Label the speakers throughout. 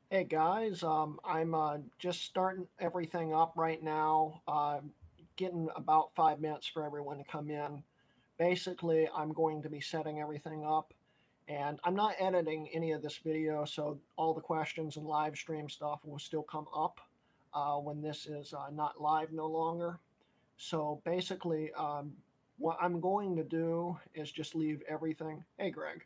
Speaker 1: Hey guys, I'm just starting everything up right now. Getting about 5 minutes for everyone to come in. Basically, I'm going to be setting everything up, and I'm not editing any of this video, so all the questions and live stream stuff will still come up when this is not live no longer. So basically, what I'm going to do is just leave everything. Hey, Greg.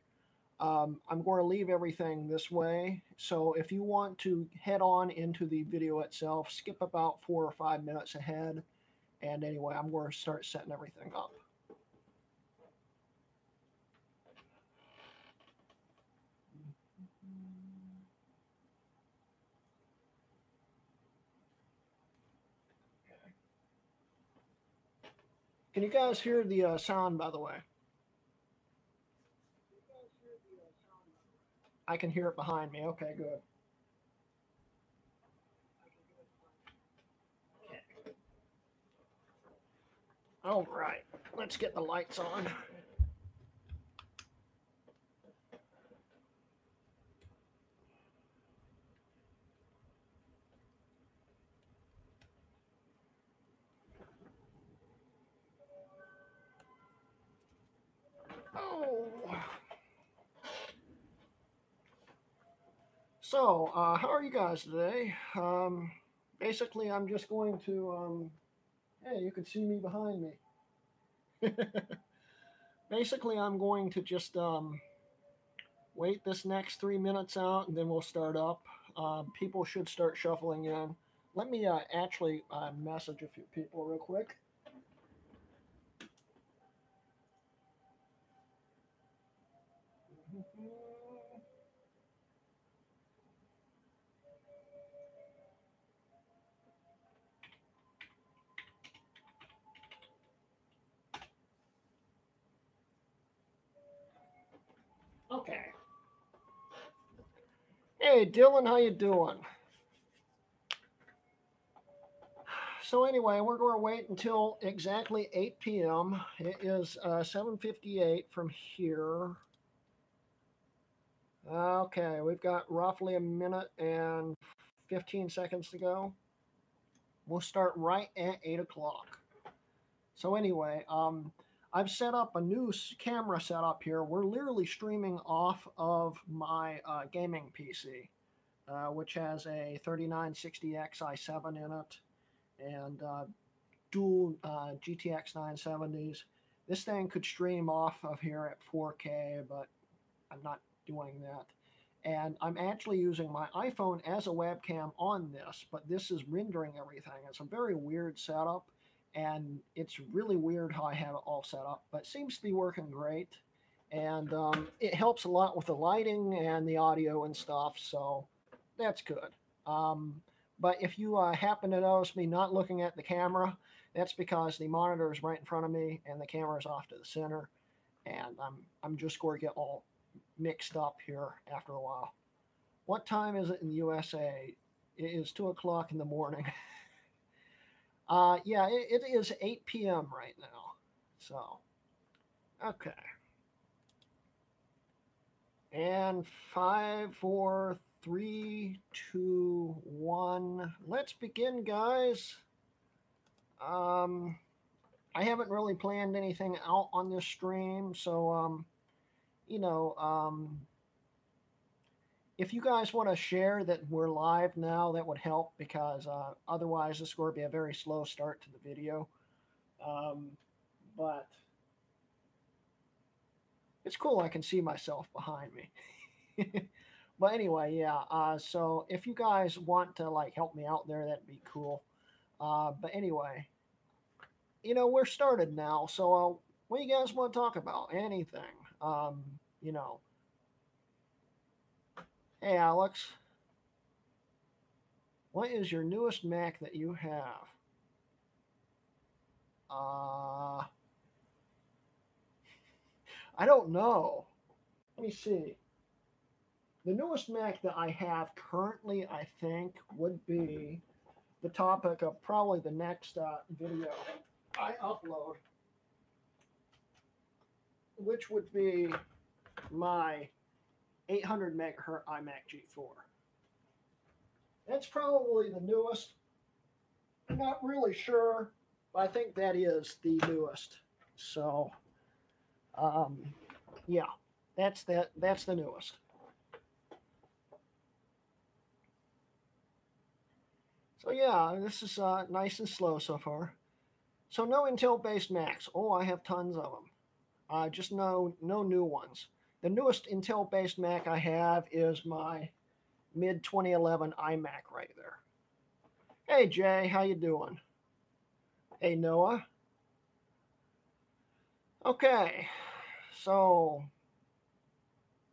Speaker 1: I'm going to leave everything this way. So if you want to head on into the video itself, skip about 4 or 5 minutes ahead. And anyway, I'm going to start setting everything up. Can you guys hear the sound, by the way? I can hear it behind me. Okay, good. All right, let's get the lights on. Oh, so how are you guys today? Basically, I'm just going to. Hey, you can see me behind me. Basically, I'm going to just wait this next 3 minutes out, and then we'll start up. People should start shuffling in. Let me actually message a few people real quick. Okay. Hey, Dylan, how you doing? So anyway, we're going to wait until exactly 8 p.m. It is 7:58 from here. Okay, we've got roughly a minute and 15 seconds to go. We'll start right at 8 o'clock. So anyway, I've set up a new camera setup here. We're literally streaming off of my gaming PC, which has a 3960 Xi7 in it and dual GTX 970s. This thing could stream off of here at 4K, but I'm not doing that. And I'm actually using my iPhone as a webcam on this, but this is rendering everything. It's a very weird setup, and it's really weird how I have it all set up, but it seems to be working great. And it helps a lot with the lighting and the audio and stuff, so that's good. Um, but if you happen to notice me not looking at the camera, that's because the monitor is right in front of me and the camera is off to the center, and I'm just going to get all mixed up here after a while. What time is it in the USA? It is 2 o'clock in the morning. Yeah, it is 8 p.m. right now. So, okay. And five, four, three, two, one. Let's begin, guys. Um, I haven't really planned anything out on this stream, so you know, if you guys want to share that we're live now, that would help because otherwise this is going to be a very slow start to the video. Um, but it's cool. I can see myself behind me. But anyway, yeah. So if you guys want to like help me out there, that'd be cool. But anyway, we're started now. So what do you guys want to talk about? Anything? Um, you know. Hey, Alex, what is your newest Mac that you have? Uh, I don't know. Let me see. The newest Mac that I have currently, I think, would be the topic of probably the next video I upload, which would be my 800 megahertz iMac G4. That's probably the newest. I'm not really sure, but I think that is the newest. So, um, yeah, That's the newest. So yeah, this is nice and slow so far. So no Intel-based Macs. Oh, I have tons of them. Just no new ones. The newest Intel-based Mac I have is my mid 2011 iMac right there. Hey Jay, how you doing? Hey Noah. Okay, so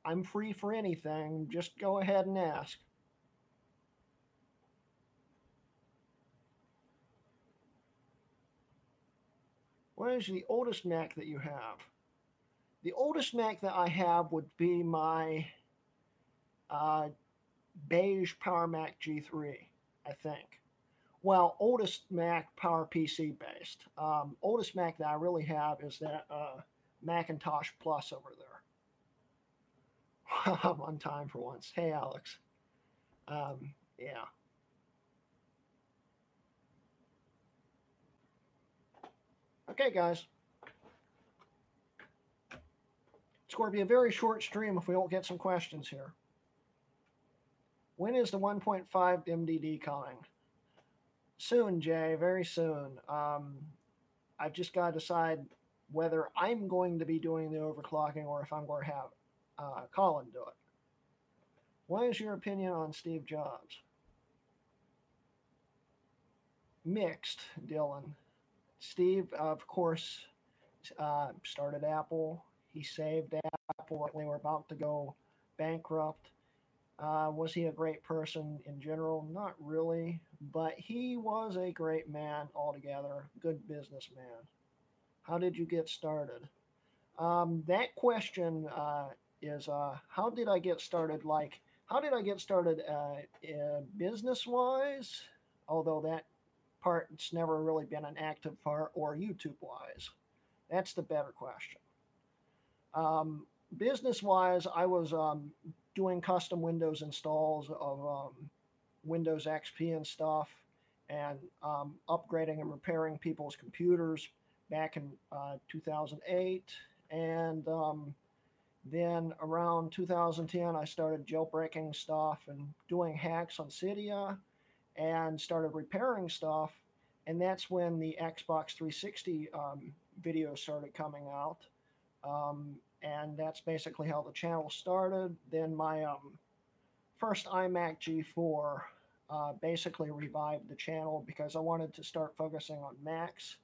Speaker 1: I'm free for anything. Just go ahead and ask. What is the oldest Mac that you have? The oldest Mac that I have would be my uh, beige Power Mac G3, I think. Well, oldest Mac Power PC based. Oldest Mac that I really have is that Macintosh Plus over there. I'm on time for once. Hey, Alex. Yeah. Okay, guys. It's going to be a very short stream if we don't get some questions here. When is the 1.5 MDD coming? Soon, Jay. Very soon. I've just got to decide whether I'm going to be doing the overclocking or if I'm going to have Colin do it. What is your opinion on Steve Jobs? Mixed, Dylan. Steve, of course, started Apple. He saved Apple when they were about to go bankrupt. Was he a great person in general? Not really, but he was a great man altogether. Good businessman. How did you get started? That question is how did I get started? Like, how did I get started business wise? Although that part's never really been an active part, or YouTube wise. That's the better question. Um, Business wise, I was doing custom Windows installs of Windows XP and stuff, and upgrading and repairing people's computers back in 2008. And then around 2010, I started jailbreaking stuff and doing hacks on Cydia and started repairing stuff. And that's when the Xbox 360 videos started coming out. And that's basically how the channel started. Then my first iMac G4 basically revived the channel because I wanted to start focusing on Macs.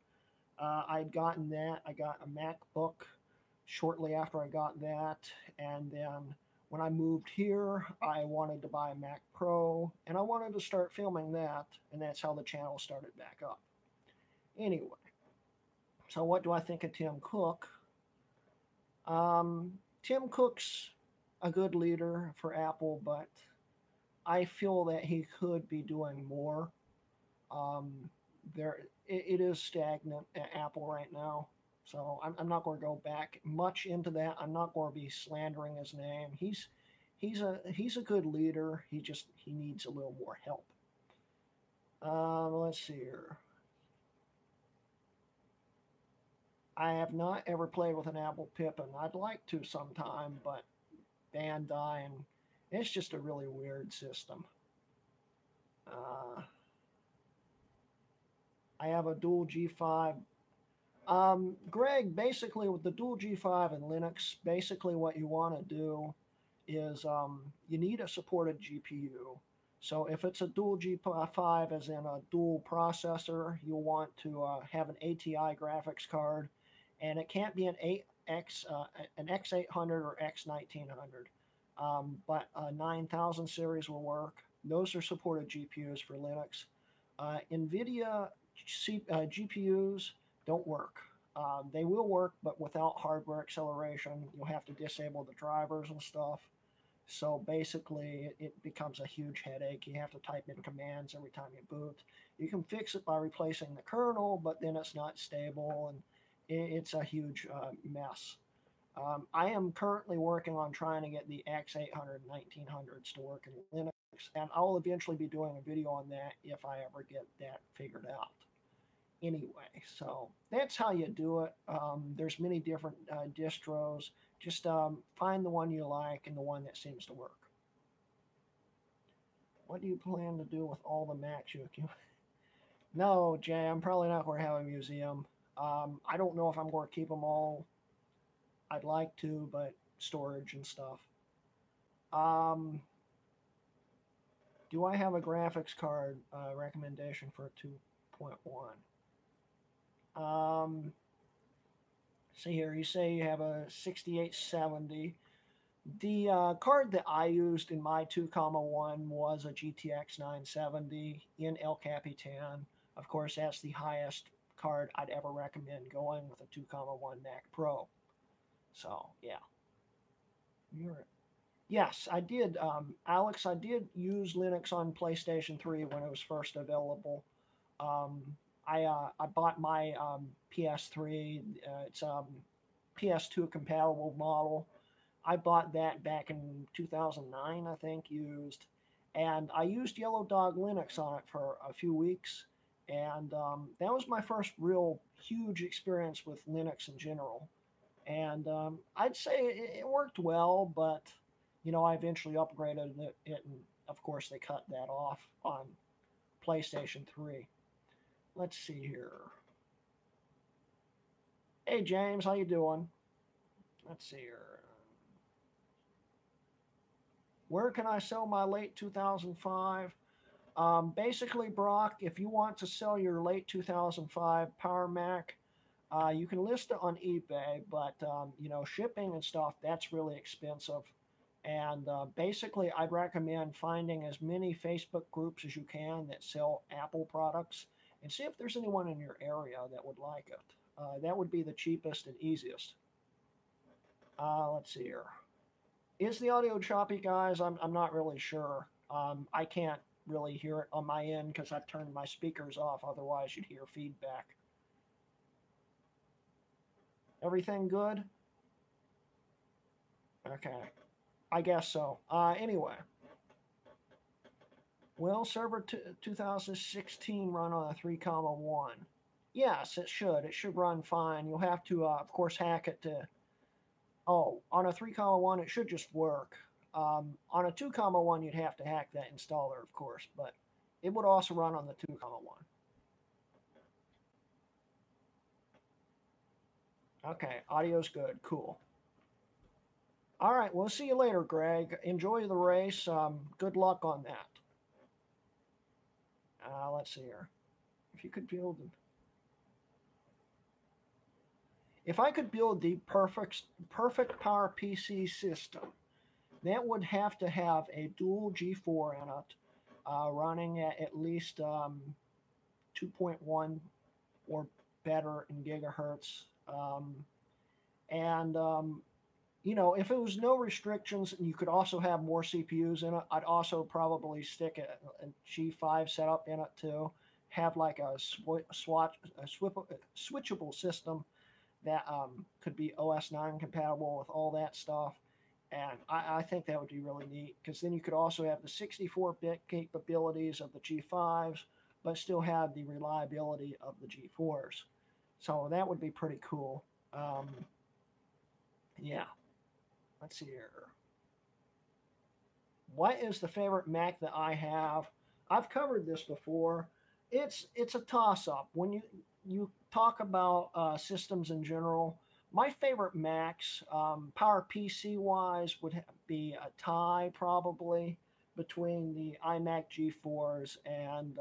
Speaker 1: I'd gotten that. I got a MacBook shortly after I got that. And then when I moved here, I wanted to buy a Mac Pro and I wanted to start filming that. And that's how the channel started back up. Anyway, so what do I think of Tim Cook? Tim Cook's a good leader for Apple, but I feel that he could be doing more. Um, it is stagnant at Apple right now, so I'm not going to go back much into that. I'm not going to be slandering his name. He's a good leader. He needs a little more help. Let's see here. I have not ever played with an Apple Pippin. I'd like to sometime, but Bandai and it's just a really weird system. Uh, I have a dual G5. Greg, basically with the dual G5 and Linux, basically what you want to do is you need a supported GPU. So if it's a dual G5, as in a dual processor, you'll want to have an ATI graphics card, and it can't be an X800 or X1900, but a 9000 series will work. Those are supported GPUs for Linux. NVIDIA GPUs don't work. They will work, but without hardware acceleration, you'll have to disable the drivers and stuff. So basically, it becomes a huge headache. You have to type in commands every time you boot. You can fix it by replacing the kernel, but then it's not stable and it's a huge mess. I am currently working on trying to get the X800 1900s to work in Linux, and I'll eventually be doing a video on that if I ever get that figured out. Anyway, so that's how you do it. There's many different distros. Just find the one you like and the one that seems to work. What do you plan to do with all the Macs you accumulate? No, Jay, I'm probably not going to have a museum. I don't know if I'm going to keep them all. I'd like to, but storage and stuff. Um, do I have a graphics card recommendation for a 2.1? See here, you say you have a 6870. The card that I used in my 2 comma 1 was a GTX 970 in El Capitan. Of course, that's the highest card I'd ever recommend going with a 2 comma 1 Mac Pro. So, yeah. You're, yes, I did. Alex, I did use Linux on PlayStation 3 when it was first available. Um, I bought my PS3. It's PS2 compatible model. I bought that back in 2009, I think, used. And I used Yellow Dog Linux on it for a few weeks. And that was my first real huge experience with Linux in general. And I'd say it worked well, but, I eventually upgraded it. And of course, they cut that off on PlayStation 3. Let's see here. Hey, James, how you doing? Let's see here. Where can I sell my late 2005? Basically, Brock, if you want to sell your late 2005 Power Mac, you can list it on eBay, but shipping and stuff that's really expensive. And basically, I'd recommend finding as many Facebook groups as you can that sell Apple products, and see if there's anyone in your area that would like it. That would be the cheapest and easiest. Let's see here. Is the audio choppy, guys? I'm not really sure. I can't really hear it on my end because I've turned my speakers off. Otherwise, you'd hear feedback. Everything good? Okay. I guess so. Anyway, will server 2016 run on a 3 comma 1? Yes, it should. It should run fine. You'll have to, of course, hack it to. Oh, on a 3 comma 1, it should just work. On a 2 comma 1, you'd have to hack that installer, of course, but it would also run on the 2 comma 1. Okay, audio's good. Cool. All right, we'll see you later, Greg. Enjoy the race. Good luck on that. Let's see here. If you could build, if I could build the perfect power PC system, that would have to have a dual G4 in it, running at least 2.1 or better in gigahertz. And if it was no restrictions and you could also have more CPUs in it, I'd also probably stick a G5 setup in it too. Have like a switchable system that could be OS 9 compatible with all that stuff. And I think that would be really neat because then you could also have the 64-bit capabilities of the G5s, but still have the reliability of the G4s. So that would be pretty cool. Yeah. Let's see here. What is the favorite Mac that I have? I've covered this before. It's a toss up when you talk about systems in general. My favorite Macs, Power PC wise, would be a tie probably between the iMac G4s and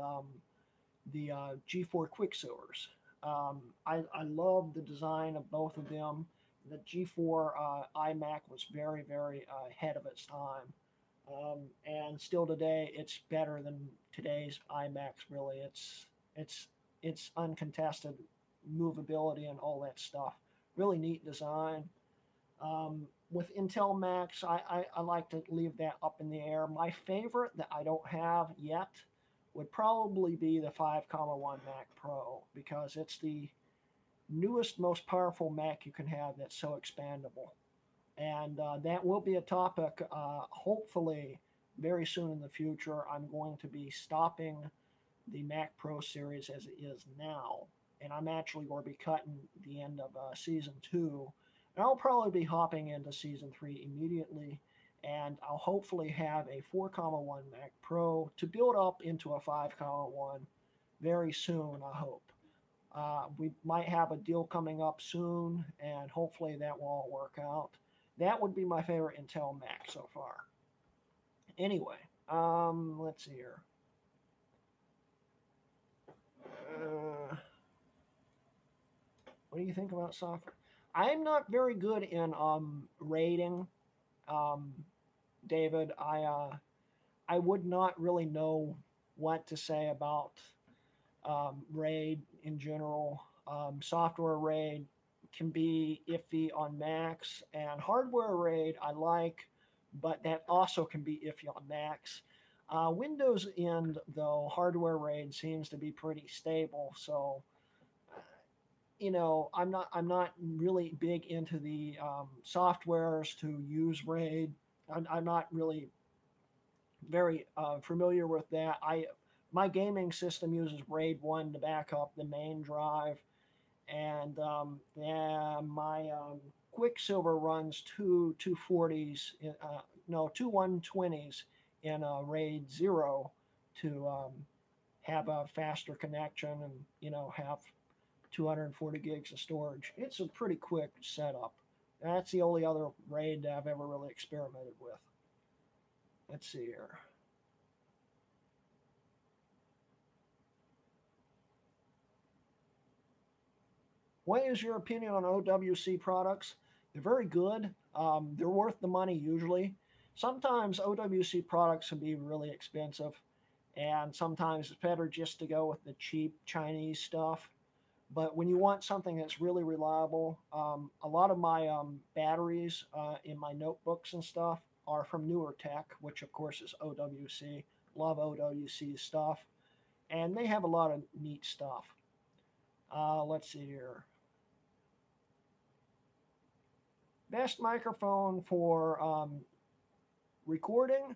Speaker 1: the G4 Quicksilvers. I love the design of both of them. The G4 iMac was very, very ahead of its time. And still today, it's better than today's iMacs. Really, it's uncontested movability and all that stuff. Really neat design. With Intel Macs, I like to leave that up in the air. My favorite that I don't have yet would probably be the 5, 1 Mac Pro because it's the newest, most powerful Mac you can have that's so expandable. And that will be a topic, hopefully, very soon in the future. I'm going to be stopping the Mac Pro series as it is now, and I'm actually going to be cutting the end of season two, and I'll probably be hopping into season three immediately, and I'll hopefully have a 4,1 Mac Pro to build up into a 5,1 very soon. I hope. We might have a deal coming up soon, and hopefully that will all work out. That would be my favorite Intel Mac so far. Anyway, let's see here. What do you think about software? I'm not very good in rating, um, David. I would not really know what to say about RAID in general. Software RAID can be iffy on Macs, and hardware RAID I like, but that also can be iffy on Macs. Windows end though, hardware RAID seems to be pretty stable. So I'm not really big into the softwares to use RAID. I'm not really very familiar with that. My gaming system uses RAID 1 to back up the main drive, and yeah, my Quicksilver runs two 240s, no, two 120s in RAID 0 to have a faster connection and have 240 gigs of storage. It's a pretty quick setup. That's the only other RAID I've ever really experimented with. Let's see here. What is your opinion on OWC products? They're very good. They're worth the money usually. Sometimes OWC products can be really expensive, and sometimes it's better just to go with the cheap Chinese stuff. But when you want something that's really reliable, a lot of my batteries in my notebooks and stuff are from Newer Tech, which of course is OWC. Love OWC stuff, and they have a lot of neat stuff. Let's see here. Best microphone for recording.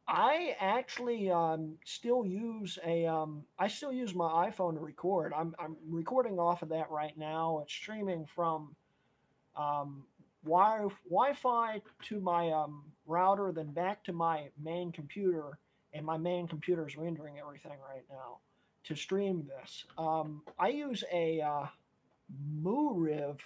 Speaker 1: I actually I still use my iPhone to record. I'm recording off of that right now. It's streaming from um, Wi-Fi to my router, then back to my main computer, and my main computer is rendering everything right now to stream this. I use a Mouriv,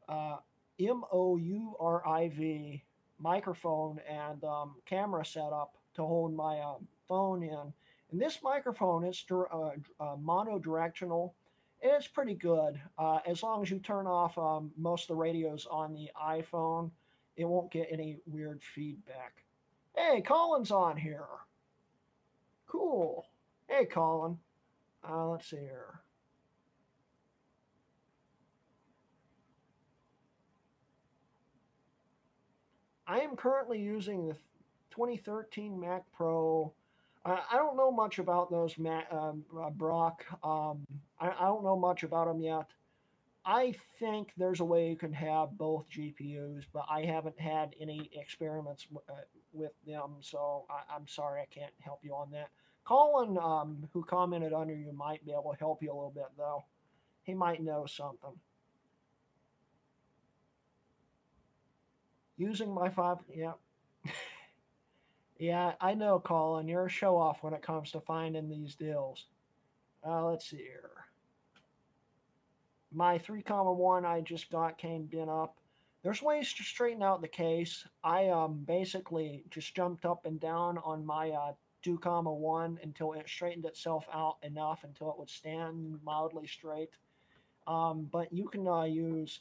Speaker 1: uh, Mouriv microphone and camera setup to hold my phone in. And this microphone is monodirectional. It's pretty good as long as you turn off most of the radios on the iPhone. It won't get any weird feedback. Hey, Colin's on here. Cool. Hey, Colin. Let's see here. I am currently using the 2013 Mac Pro. I don't know much about those Brock. I don't know much about them yet. I think there's a way you can have both GPUs, but I haven't had any experiments with them, so I'm sorry I can't help you on that. Colin, who commented under you, might be able to help you a little bit, though. He might know something. Using my five, yeah. Yeah, I know, Colin. You're a show off when it comes to finding these deals. Let's see here. My 3,1 I just got came bent up. There's ways to straighten out the case. I basically just jumped up and down on my 2,1 until it straightened itself out enough until it would stand mildly straight. But you can use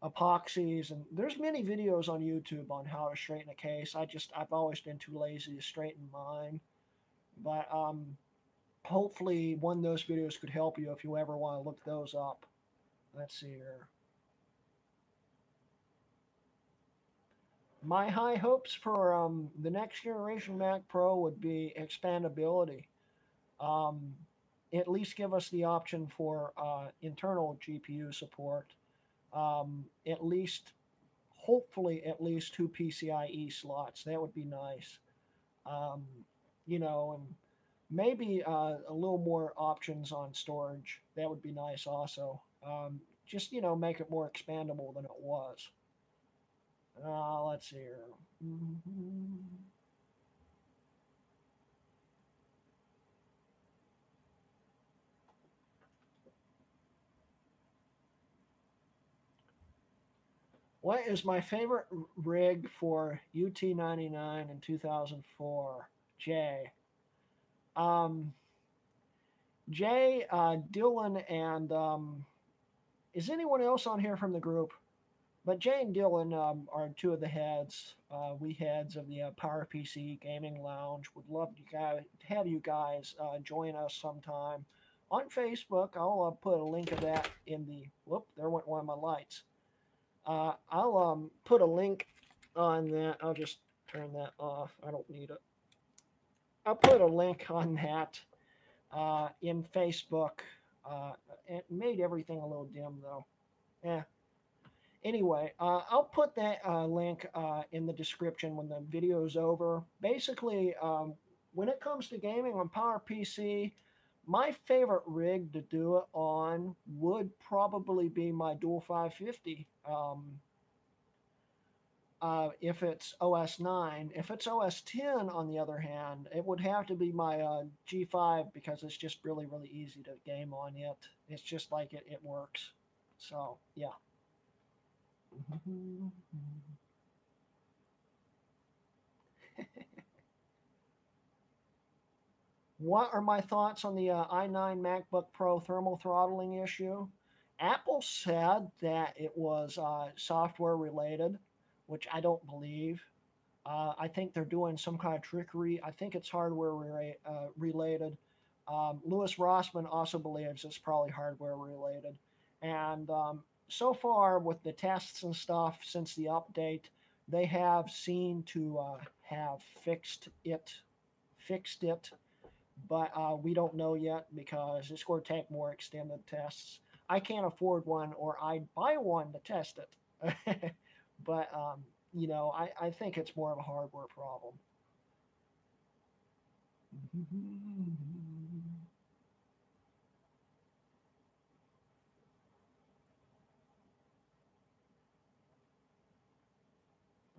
Speaker 1: epoxies, and there's many videos on YouTube on how to straighten a case. I've always been too lazy to straighten mine, but hopefully one of those videos could help you if you ever want to look those up. Let's see here. My high hopes for the next generation Mac Pro would be expandability. Um, at least give us the option for internal GPU support. At least hopefully at least two PCIe slots. That would be nice. Um, and maybe a little more options on storage. That would be nice also. Just make it more expandable than it was. Let's see here. Mhm. What is my favorite rig for UT99 in 2004? Jay. Um, Jay, Dylan, and is anyone else on here from the group? But Jay and Dylan are two of the heads. We heads of the Power PC Gaming Lounge. Would love to have you guys join us sometime on Facebook. I'll put a link of that in the. Whoop! There went one of my lights. I'll put a link on that. I'll just turn that off. I don't need it. I'll put a link on that in Facebook. It made everything a little dim though. Yeah. Anyway, I'll put that link in the description when the video is over. Basically, when it comes to gaming on Power PC, my favorite rig to do it on would probably be my Dual 550. If it's OS 9. If it's OS 10, on the other hand, it would have to be my G5 because it's just really, really easy to game on it. It's just like it works. So, yeah. What are my thoughts on the i9 MacBook Pro thermal throttling issue? Apple said that it was software related, which I don't believe. I think they're doing some kind of trickery. I think it's hardware related. Lewis Rossman also believes it's probably hardware related. And so far, with the tests and stuff since the update, they have seen to have fixed it, but we don't know yet because it's going to take more extended tests. I can't afford one, or I'd buy one to test it. But I think it's more of a hardware problem.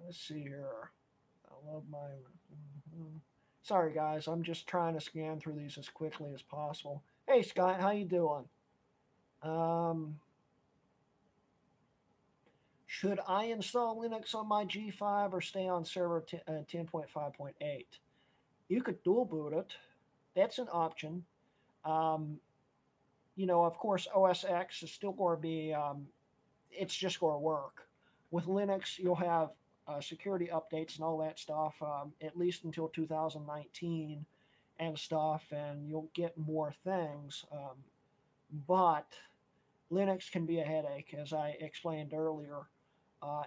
Speaker 1: Let's see here. I love my. Sorry, guys. I'm just trying to scan through these as quickly as possible. Hey, Scott, how you doing? Um, should I install Linux on my G5 or stay on server 10.5.8? You could dual boot it. That's an option. Um, of course, OS X is still going to be, it's just going to work. With Linux, you'll have security updates and all that stuff, at least until 2019 and stuff, and you'll get more things. But Linux can be a headache, as I explained earlier.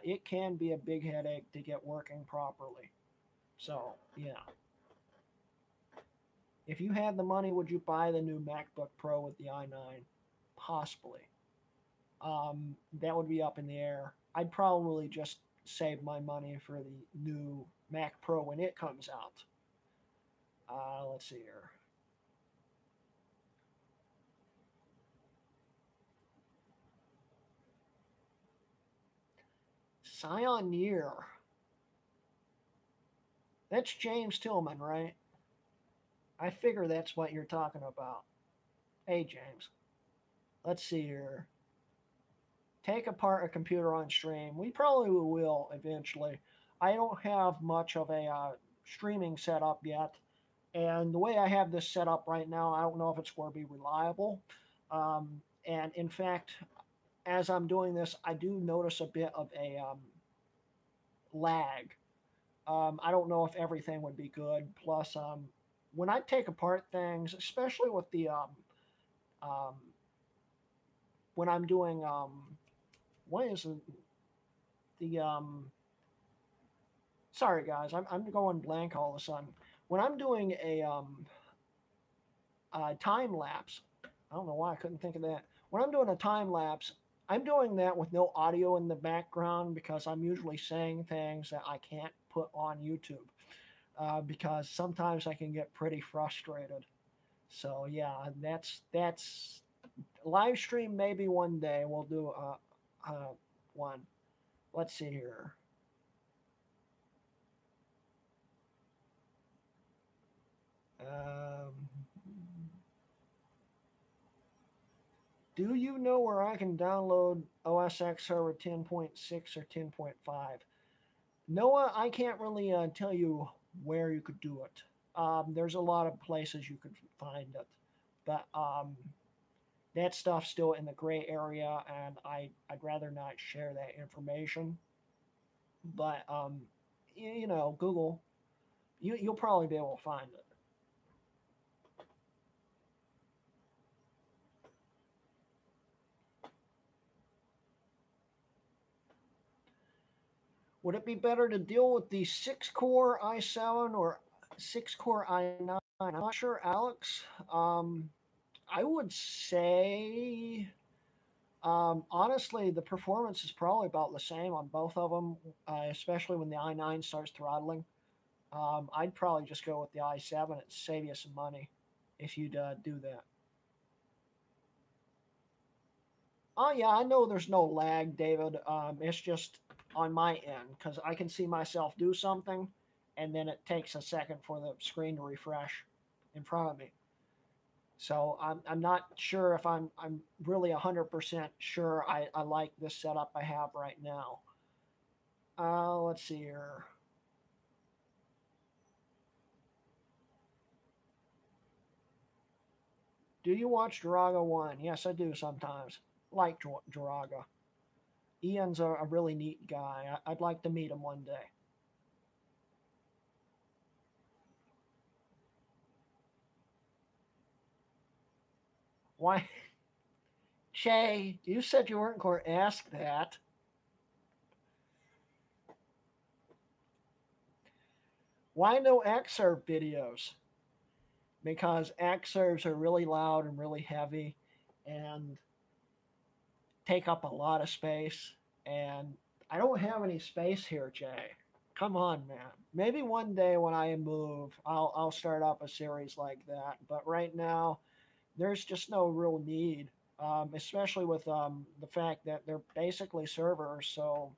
Speaker 1: It can be a big headache to get working properly. So, yeah. If you had the money, would you buy the new MacBook Pro with the i9? Possibly. That would be up in the air. I'd probably just save my money for the new Mac Pro when it comes out. Let's see here. Scion. That's James Tillman, right? I figure that's what you're talking about. Hey, James. Let's see here. Take apart a computer on stream. We probably will eventually. I don't have much of a streaming setup yet. And the way I have this set up right now, I don't know if it's going to be reliable. And in fact, as I'm doing this, I do notice a bit of a lag. I don't know if everything would be good. Plus, when I take apart things, especially with the um, when I'm doing what is the sorry guys, I'm going blank all of a sudden. When I'm doing a time lapse, I don't know why I couldn't think of that. When I'm doing a time lapse, I'm doing that with no audio in the background because I'm usually saying things that I can't put on YouTube because sometimes I can get pretty frustrated. So yeah, that's live stream. Maybe one day we'll do one. Let's see here. Um, do you know where I can download OS X Server 10.6 or 10.5? Noah, I can't really tell you where you could do it. There's a lot of places you could find it, but that stuff's still in the gray area, and I'd rather not share that information. But Google, you'll probably be able to find it. Would it be better to deal with the six-core i7 or six-core i9? I'm not sure, Alex. I would say, honestly, the performance is probably about the same on both of them, especially when the i9 starts throttling. I'd probably just go with the i7 and save you some money if you'd do that. Oh yeah, I know there's no lag, David. It's just on my end because I can see myself do something, and then it takes a second for the screen to refresh in front of me. So I'm not sure if I'm really 100% sure I like this setup I have right now. Let's see here. Do you watch Jiraga One? Yes, I do sometimes. Like Jiraga. Ian's a really neat guy. I'd like to meet him one day. Why, Shay? You said you weren't going to ask that. Why no Xserve videos? Because Xserves are really loud and really heavy, and take up a lot of space. And I don't have any space here, Jay. Come on, man. Maybe one day when I move, I'll start up a series like that. But right now, there's just no real need, especially with the fact that they're basically servers. So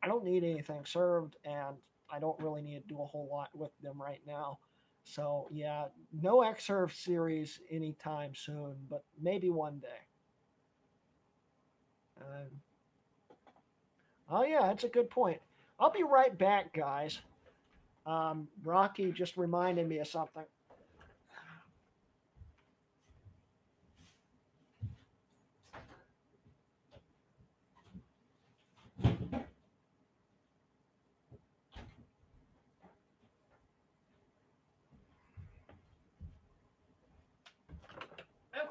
Speaker 1: I don't need anything served, and I don't really need to do a whole lot with them right now. So yeah, no Xserve series anytime soon, but maybe one day. Uh, oh yeah, that's a good point. I'll be right back, guys. Rocky just reminded me of something.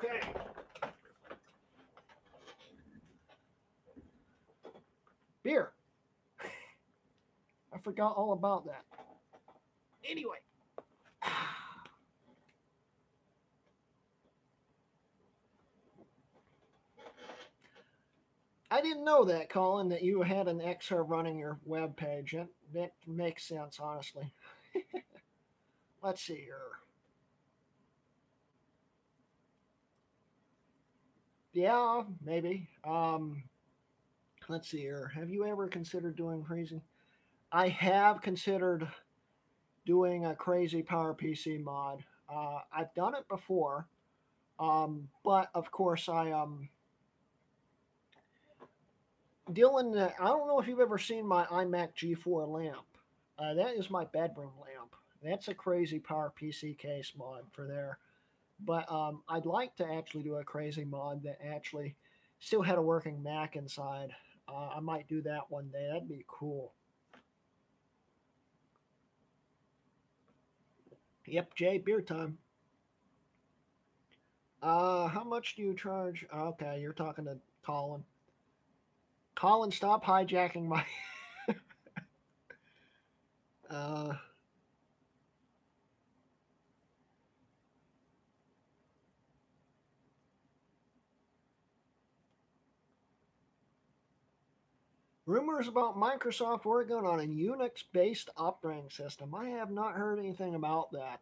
Speaker 1: Okay, beer. I forgot all about that. Anyway, I didn't know that, Colin, that you had an Xserve running your web page. That makes sense, honestly. Let's see here. Yeah, maybe. Let's see here. Have you ever considered doing crazy? I have considered doing a crazy Power PC mod. I've done it before, but of course Dylan. I don't know if you've ever seen my iMac G4 lamp. That is my bedroom lamp. That's a crazy Power PC case mod for there. But I'd like to actually do a crazy mod that actually still had a working Mac inside. I might do that one day. That'd be cool. Yep, Jay, beer time. How much do you charge? Okay, you're talking to Colin. Colin, stop hijacking my. uh, Rumors about Microsoft working on a Unix-based operating system. I have not heard anything about that.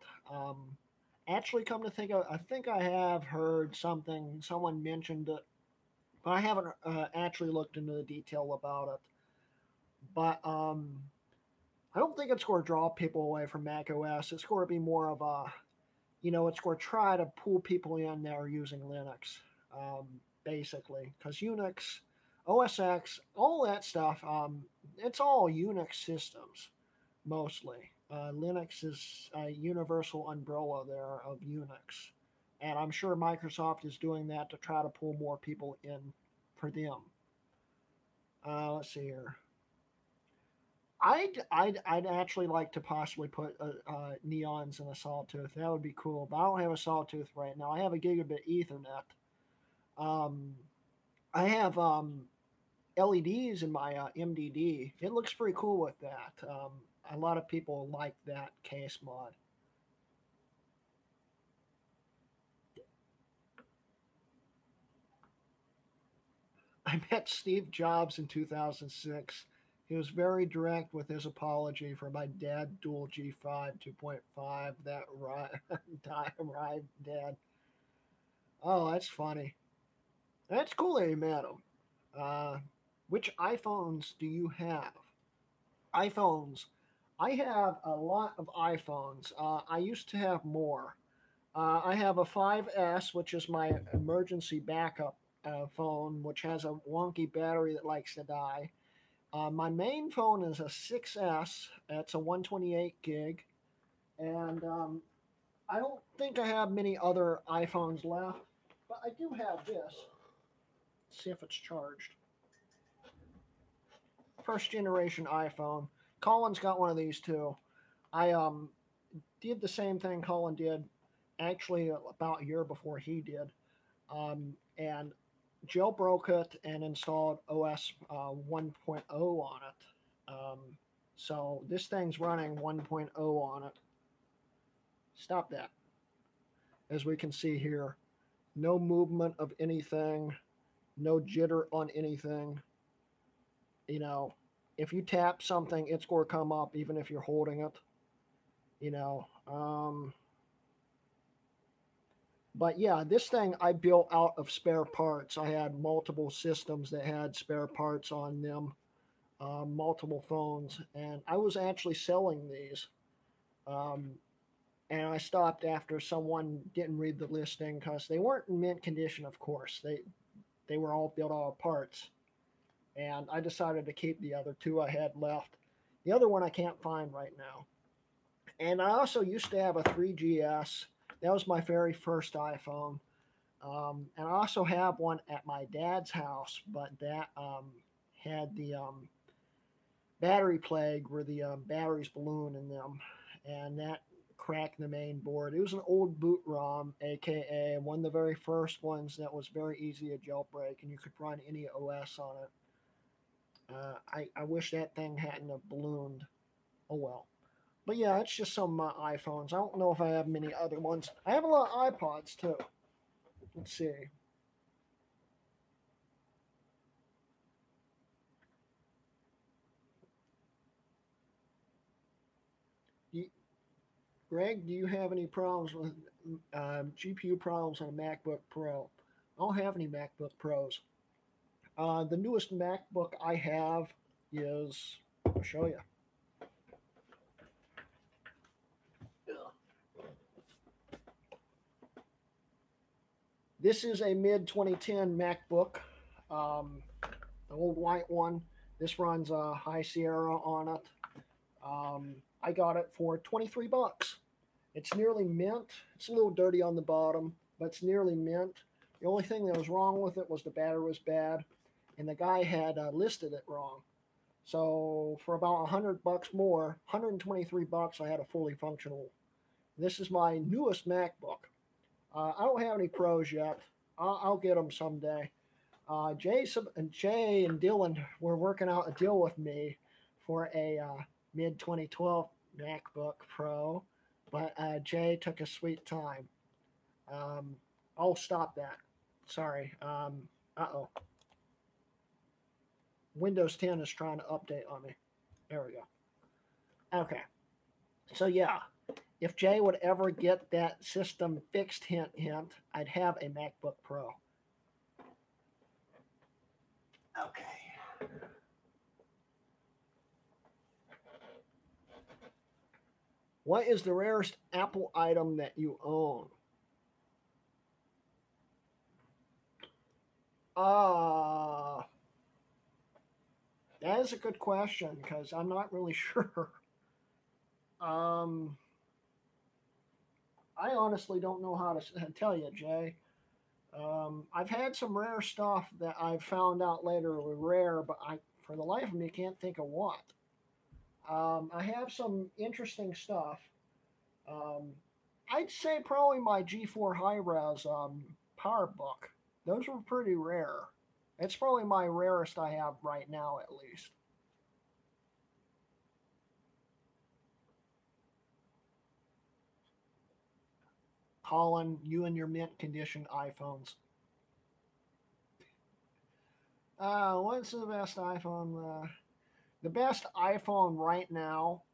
Speaker 1: Actually, come to think of, I think I have heard something. Someone mentioned it, but I haven't actually looked into the detail about it. But I don't think it's going to draw people away from Mac OS. It's going to be more of a, it's going to try to pull people in that are using Linux, basically, because Unix, OS X, all that stuff, it's all Unix systems mostly. Linux is a universal umbrella there of Unix, and I'm sure Microsoft is doing that to try to pull more people in for them. Let's see here. I'd actually like to possibly put neons in a sawtooth. That would be cool. But I don't have a sawtooth right now. I have a gigabit Ethernet. Um, I have LEDs in my MDD. It looks pretty cool with that. A lot of people like that case mod. I met Steve Jobs in 2006. He was very direct with his apology for my dad dual G5 2.5. That right, dad. Oh, that's funny. That's cool that you met him. Uh, which iPhones do you have? iPhones. I have a lot of iPhones. I used to have more. I have a 5S, which is my emergency backup phone, which has a wonky battery that likes to die. My main phone is a 6S. It's a 128 gig. And I don't think I have many other iPhones left, but I do have this. Let's see if it's charged. First generation iPhone. Colin's got one of these too. I did the same thing Colin did, actually about a year before he did, and jailbroke it and installed OS 1.0 on it. So this thing's running 1.0 on it. Stop that. As we can see here, no movement of anything, no jitter on anything. You know, if you tap something, it's going to come up even if you're holding it. You know, but yeah, this thing I built out of spare parts. I had multiple systems that had spare parts on them, multiple phones, and I was actually selling these. Um, and I stopped after someone didn't read the listing because they weren't in mint condition. Of course, they were all built out of parts, and I decided to keep the other two I had left. The other one I can't find right now. And I also used to have a 3GS. That was my very first iPhone. And I also have one at my dad's house, but that had the battery plague where the batteries balloon in them, and that cracked the main board. It was an old boot ROM, aka one of the very first ones that was very easy to jailbreak, and you could run any OS on it. I wish that thing hadn't have ballooned. Oh well. But yeah, it's just some of my iPhones. I don't know if I have many other ones. I have a lot of iPods too. Let's see. Greg, do you have any problems with GPU problems on a MacBook Pro? I don't have any MacBook Pros. The newest MacBook I have is, I'll show you. This is a mid 2010 MacBook, the old white one. This runs a High Sierra on it. I got it for 23 bucks. It's nearly mint. It's a little dirty on the bottom, but it's nearly mint. The only thing that was wrong with it was the battery was bad, and the guy had listed it wrong. So for about 100 bucks more, 123 bucks, I had a fully functional. This is my newest MacBook. I don't have any pros yet. I'll get them someday. Jay and Dylan were working out a deal with me for a mid 2012 MacBook Pro, but Jay took a sweet time. Um, I'll stop that. Sorry. Uh oh. Windows 10 is trying to update on me. There we go. Okay. So yeah, if Jay would ever get that system fixed, hint hint, I'd have a MacBook Pro. Okay. What is the rarest Apple item that you own? Uh, that is a good question because I'm not really sure. Um, I honestly don't know how to tell you, Jay. I've had some rare stuff that I've found out later were rare, but for the life of me, can't think of what. I have some interesting stuff. Um, I'd say probably my G4 High-Res power book. Those were pretty rare. It's probably my rarest I have right now, at least. Colin, you and your mint condition iPhones. What's the best iPhone? The best iPhone right now,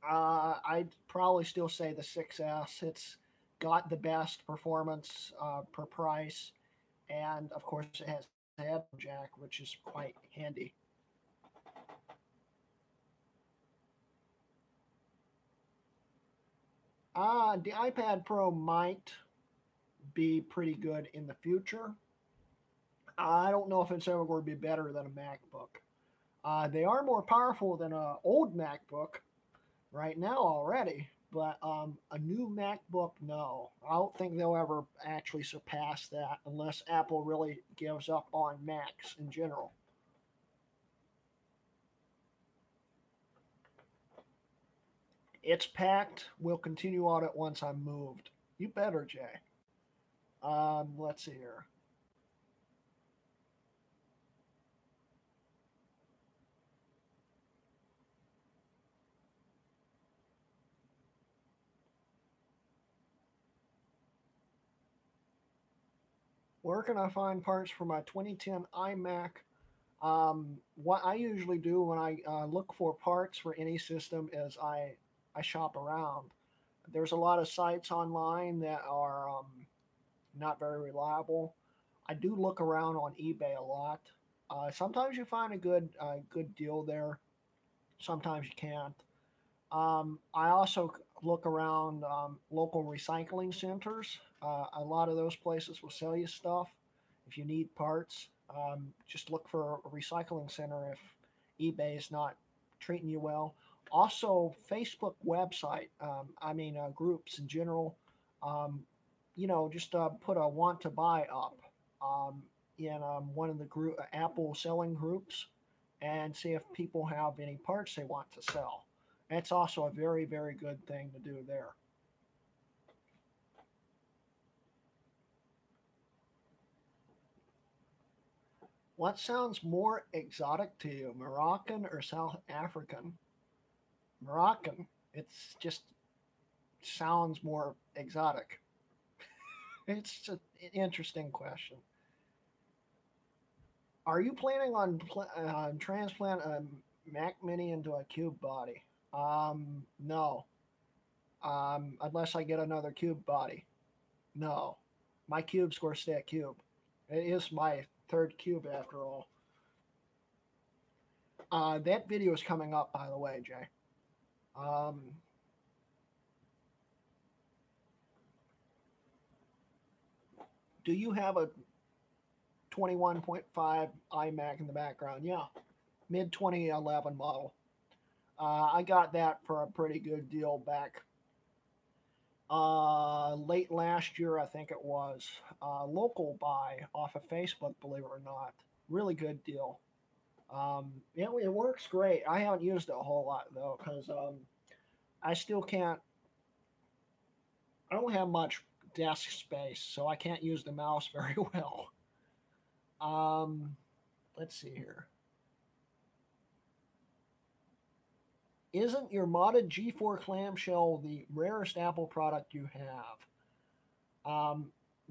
Speaker 1: I'd probably still say the 6S. It's got the best performance per price, and of course, it has a headphone jack, which is quite handy. The iPad Pro might be pretty good in the future. I don't know if it's ever going to be better than a MacBook. They are more powerful than an old MacBook right now already, but a new MacBook, no. I don't think they'll ever actually surpass that unless Apple really gives up on Macs in general. It's packed. We'll continue on it once I'm moved. You better, Jay. Let's see here. Where can I find parts for my 2010 iMac? What I usually do when I look for parts for any system is I shop around. There's a lot of sites online that are not very reliable. I do look around on eBay a lot. Sometimes you find a good deal there. Sometimes you can't. I also look around local recycling centers. A lot of those places will sell you stuff if you need parts. Just look for a recycling center if eBay is not treating you well. Also, Facebook website, groups in general. Um, just put a want to buy up um, in one of the Apple selling groups and see if people have any parts they want to sell. That's also a very, very good thing to do there. What sounds more exotic to you, Moroccan or South African? Moroccan. It's just sounds more exotic. It's an interesting question. Are you planning on transplant a Mac Mini into a cube body? No. Unless I get another cube body. No. My cube score stay at cube. It is my third cube after all. That video is coming up, by the way, Jay. Um, do you have a 21.5 iMac in the background? Yeah, mid 2011 model. I got that for a pretty good deal back late last year, I think it was. Local buy off of Facebook, believe it or not. Really good deal. It works great. I haven't used it a whole lot though, because I still can't. I don't have much desk space, so I can't use the mouse very well. Um, let's see here. Isn't your modded G4 clamshell the rarest Apple product you have?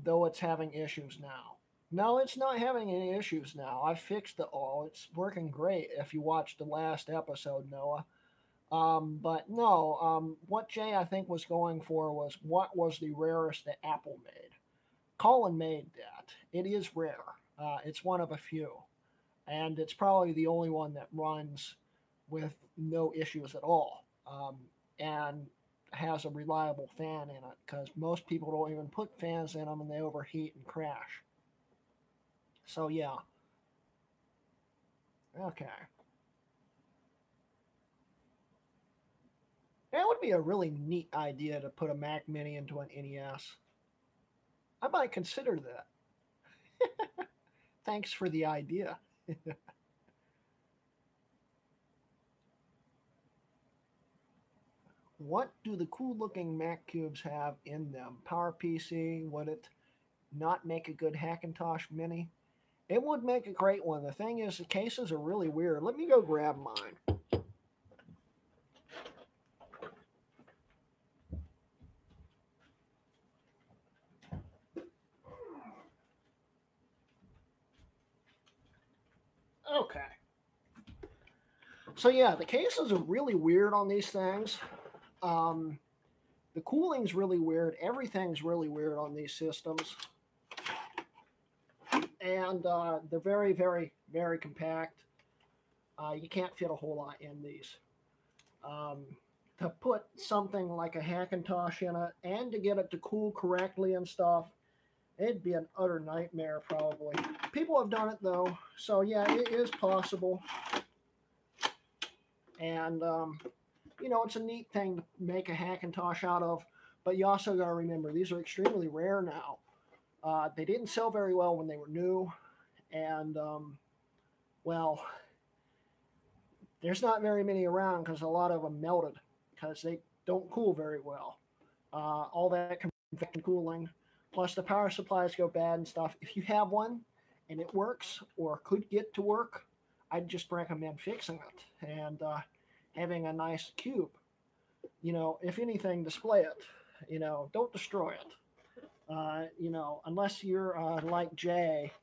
Speaker 1: Though it's having issues now. No, it's not having any issues now. I fixed it all. It's working great if you watched the last episode, Noah. But no, what Jay I think was going for was what was the rarest that Apple made. Colin made that. It is rare. It's one of a few, and it's probably the only one that runs with no issues at all, and has a reliable fan in it because most people don't even put fans in them and they overheat and crash. So yeah, okay. That would be a really neat idea to put a Mac Mini into an NES. I might consider that. Thanks for the idea. What do the cool looking Mac cubes have in them? Power PC, would it not make a good Hackintosh Mini? It would make a great one. The thing is, the cases are really weird. Let me go grab mine. Okay. So, yeah, the cases are really weird on these things. Um, the cooling's really weird. Everything's really weird on these systems. And they're very, very, very compact. You can't fit a whole lot in these. Um, to put something like a Hackintosh in it and to get it to cool correctly and stuff, it'd be an utter nightmare probably. People have done it though, so yeah, it is possible. And it's a neat thing to make a Hackintosh out of. But you also got to remember these are extremely rare now. They didn't sell very well when they were new, and well, there's not very many around because a lot of them melted because they don't cool very well. All that convection cooling, plus the power supplies go bad and stuff. If you have one and it works or could get to work, I'd just recommend fixing it and having a nice cube. If anything, display it. Don't destroy it. Unless you're like Jay,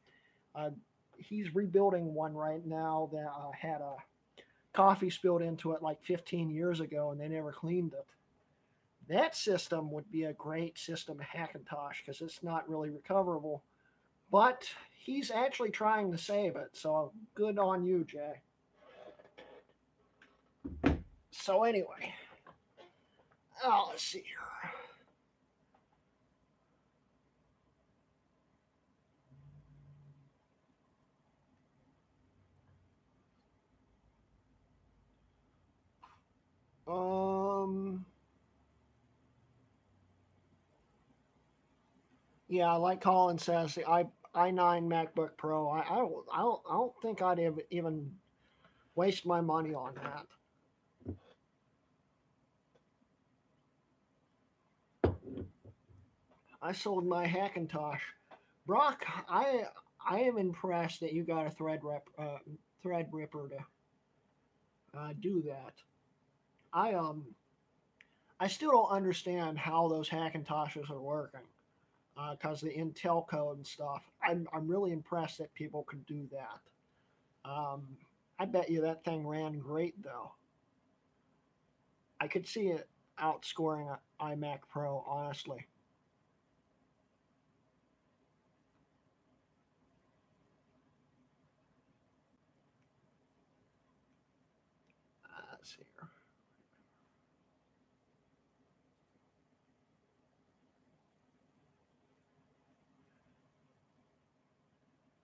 Speaker 1: uh, he's rebuilding one right now that had a coffee spilled into it like 15 years ago and they never cleaned it. That system would be a great system to Hackintosh because it's not really recoverable. But he's actually trying to save it, so good on you, Jay. So anyway, let's see here. Um, yeah, like Colin says, the i9 MacBook Pro. I don't think I'd even waste my money on that. I sold my Hackintosh. Brock, I am impressed that you got a thread ripper to do that. I still don't understand how those Hackintoshes are working because the Intel code and stuff. I'm really impressed that people could do that. I bet you that thing ran great though. I could see it outscoring an iMac Pro honestly. Let's see here.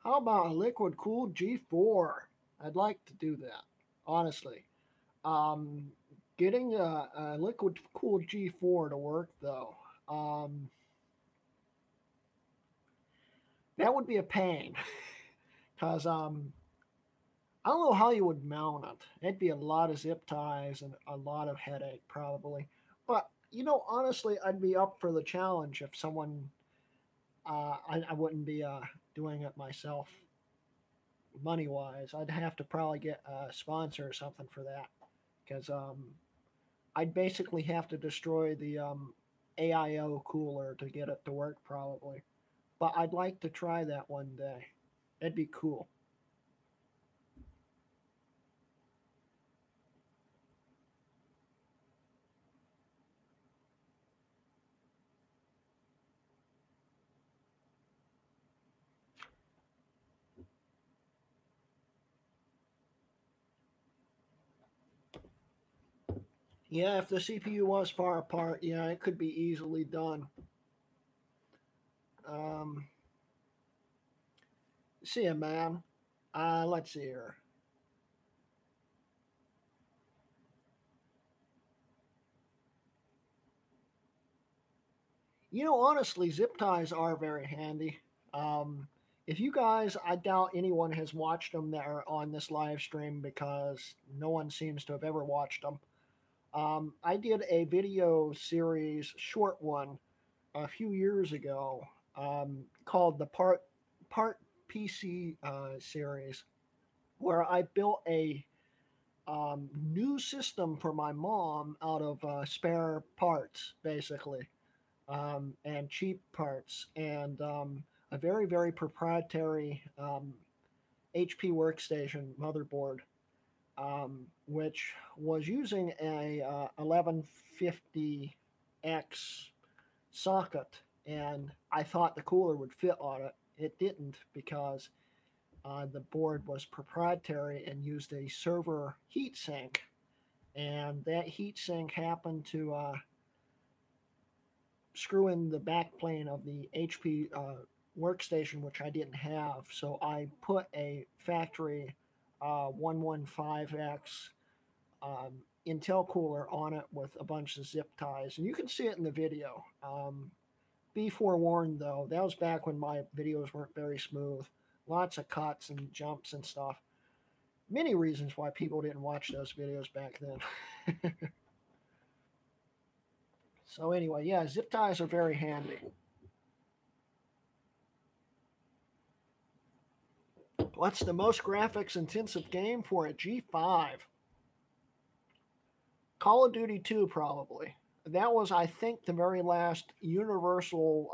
Speaker 1: How about a liquid cooled G4? I'd like to do that honestly. Um, Getting a liquid cooled G4 to work though. Um, that would be a pain because I don't know how you would mount it. It'd be a lot of zip ties and a lot of headache probably. But honestly, I'd be up for the challenge if someone. I wouldn't be doing it myself, money wise. I'd have to probably get a sponsor or something for that because I'd basically have to destroy the AIO cooler to get it to work probably. but I'd like to try that one day. That'd be cool. Yeah, if the CPU was far apart, yeah, it could be easily done. Um, See ya, man. Let's see here. Honestly, zip ties are very handy. Um, if you guys, I doubt anyone has watched them that are on this live stream because no one seems to have ever watched them. I did a video series, short one, a few years ago, called the Part PC series, where I built a new system for my mom out of spare parts, basically, and cheap parts, and a very, very proprietary HP workstation motherboard, which was using a 1150X socket, and I thought the cooler would fit on it. It didn't because the board was proprietary and used a server heatsink, and that heatsink happened to screw in the backplane of the HP workstation, which I didn't have. So I put a factory 115X Intel cooler on it with a bunch of zip ties, and you can see it in the video. Be forewarned though, that was back when my videos weren't very smooth. Lots of cuts and jumps and stuff. Many reasons why people didn't watch those videos back then. So anyway, yeah, zip ties are very handy. What's the most graphics intensive game for a G5? Call of Duty 2, probably. That was, I think, the very last Universal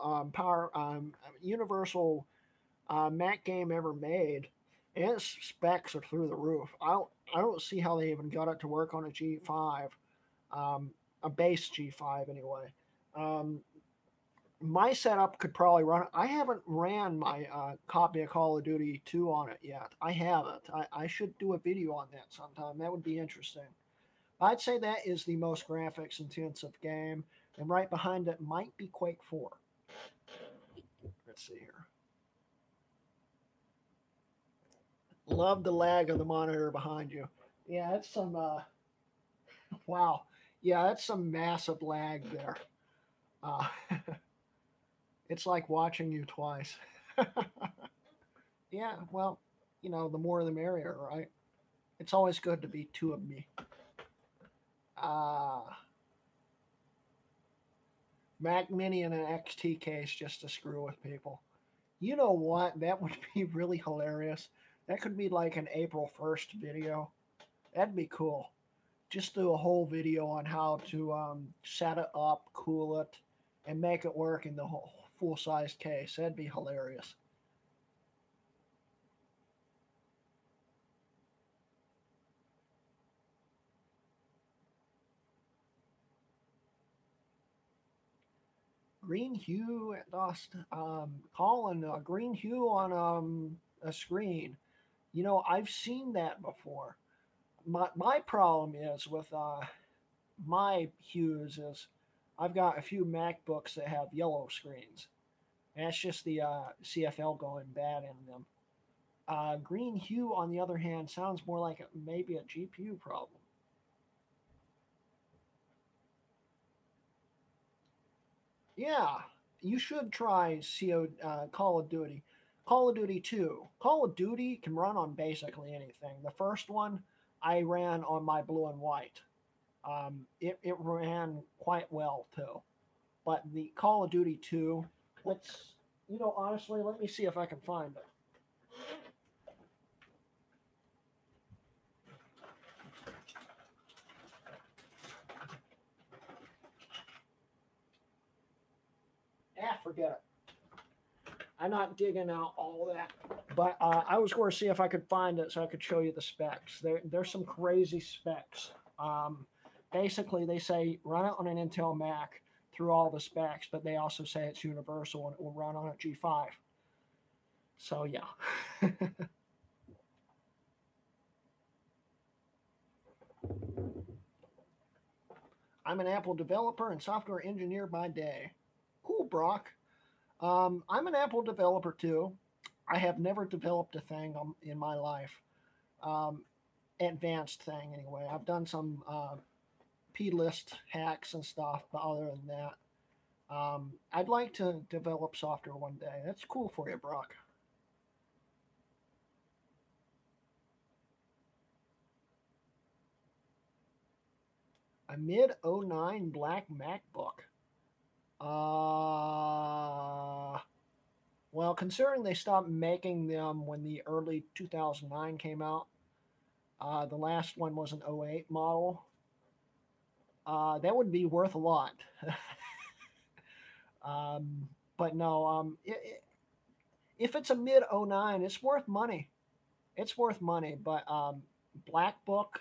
Speaker 1: Mac game ever made. And its specs are through the roof. I don't see how they even got it to work on a G5, a base G5 anyway. Um, my setup could probably run it. I haven't ran my copy of Call of Duty 2 on it yet. I haven't. I should do a video on that sometime. That would be interesting. I'd say that is the most graphics intensive game, and right behind it might be Quake 4. Let's see here. Love the lag of the monitor behind you. Yeah, that's some, wow. Yeah, that's some massive lag there. Uh, it's like watching you twice. Yeah, well, the more the merrier, right? It's always good to be two of me. Uh, Mac Mini and an XT case just to screw with people. You know what? That would be really hilarious. That could be like an April 1st video. That'd be cool. Just do a whole video on how to set it up, cool it, and make it work in the whole full size case. That'd be hilarious. Green hue at dust. Colin, green hue on a screen. I've seen that before. My problem is with my hues is I've got a few MacBooks that have yellow screens. That's just the CFL going bad in them. Green hue, on the other hand, sounds more like maybe a GPU problem. Yeah, you should try Call of Duty. Call of Duty 2. Call of Duty can run on basically anything. The first one I ran on my blue and white. It ran quite well too. But the Call of Duty 2, let's, honestly, let me see if I can find it. Forget it. I'm not digging out all that, but I was going to see if I could find it so I could show you the specs. There's some crazy specs. Um, Basically, they say run it on an Intel Mac through all the specs, but they also say it's universal and it will run on a G5. So yeah. I'm an Apple developer and software engineer by day. Cool, Brock. I'm an Apple developer too. I have never developed a thing in my life, um, advanced thing anyway. I've done some plist hacks and stuff, but other than that, I'd like to develop software one day. That's cool for you, Brock. A mid '09 black MacBook. Uh, well, considering they stopped making them when the early 2009 came out, the last one was an '08 model. That would be worth a lot. um, but no, if it's a mid '09, it's worth money. It's worth money. But Black Book,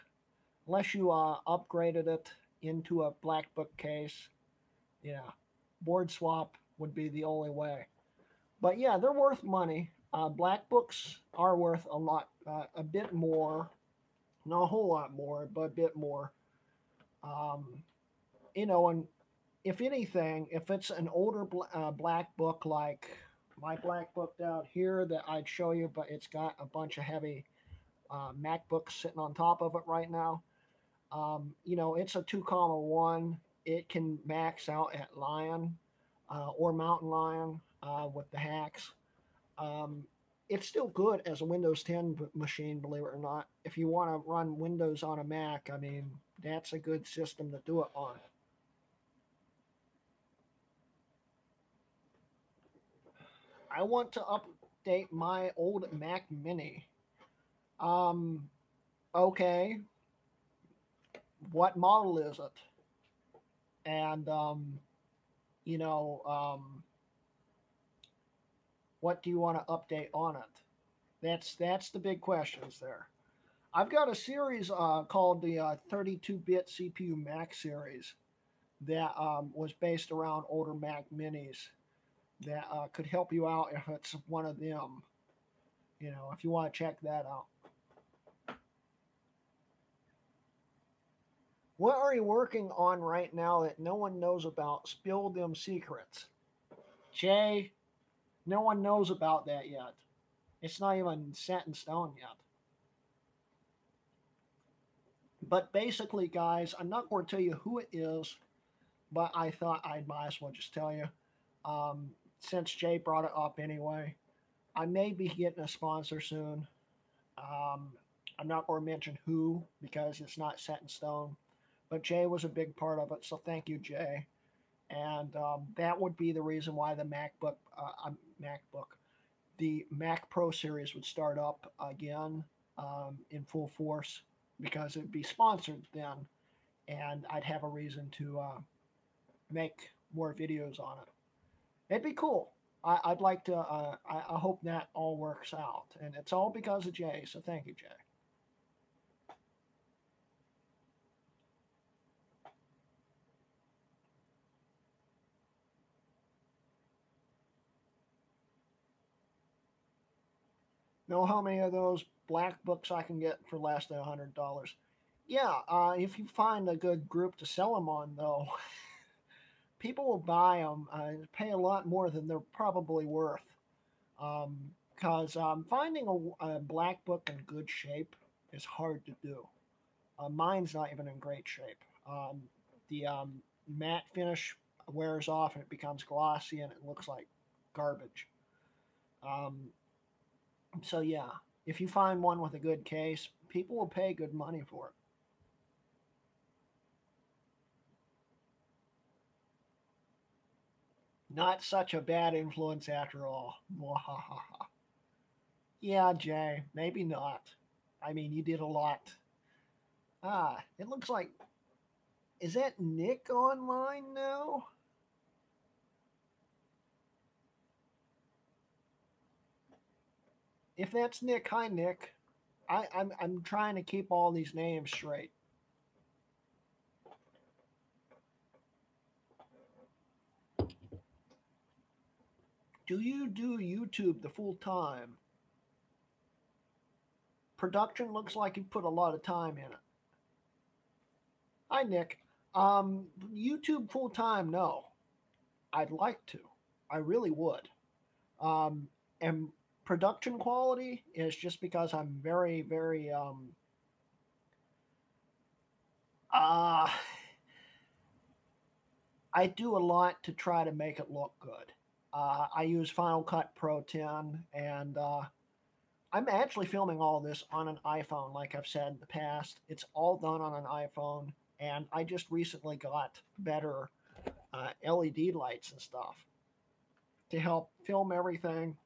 Speaker 1: unless you upgraded it into a Black Book case, yeah, board swap would be the only way. But yeah, they're worth money. Black Books are worth a lot, a bit more, not a whole lot more, but a bit more. Um, and if anything, if it's an older black book like my black book down here that I'd show you, but it's got a bunch of heavy MacBooks sitting on top of it right now. It's a 2 comma 1. It can max out at Lion or Mountain Lion with the hacks. Um, it's still good as a Windows 10 machine, believe it or not. If you want to run Windows on a Mac, I mean, that's a good system to do it on. I want to update my old Mac Mini. Um, okay, what model is it? And you know, what do you want to update on it? That's the big questions there. I've got a series called the 32-bit CPU Mac series that was based around older Mac Minis that could help you out if it's one of them. If you want to check that out. What are you working on right now that no one knows about? Spill them secrets. Jay, no one knows about that yet. It's not even set in stone yet. But basically, guys, I'm not going to tell you who it is, but I thought I might as well just tell you. Um, since Jay brought it up anyway, I may be getting a sponsor soon. Um, I'm not going to mention who because it's not set in stone, but Jay was a big part of it, so thank you, Jay. And that would be the reason why the Mac Pro series would start up again in full force because it'd be sponsored then, and I'd have a reason to make more videos on it. It'd be cool. I'd like to. I hope that all works out, and it's all because of Jay. So thank you, Jay. Know how many of those black books I can get for less than $100? Yeah, if you find a good group to sell them on, though, people will buy them, pay a lot more than they're probably worth. Because finding a black book in good shape is hard to do. Mine's not even in great shape. The matte finish wears off and it becomes glossy and it looks like garbage. Um, so yeah, if you find one with a good case, people will pay good money for it. Not such a bad influence after all. Yeah, Jay, maybe not. I mean, you did a lot. It looks like. Is that Nick online now? If that's Nick, hi Nick. I'm trying to keep all these names straight. Do you do YouTube the full time? Production looks like you put a lot of time in it. Hi Nick. YouTube full time? No, I'd like to. I really would. And production quality is just because I'm very, very uh I do a lot to try to make it look good. I use Final Cut Pro 10, and I'm actually filming all this on an iPhone, like I've said in the past. It's all done on an iPhone, and I just recently got better LED lights and stuff to help film everything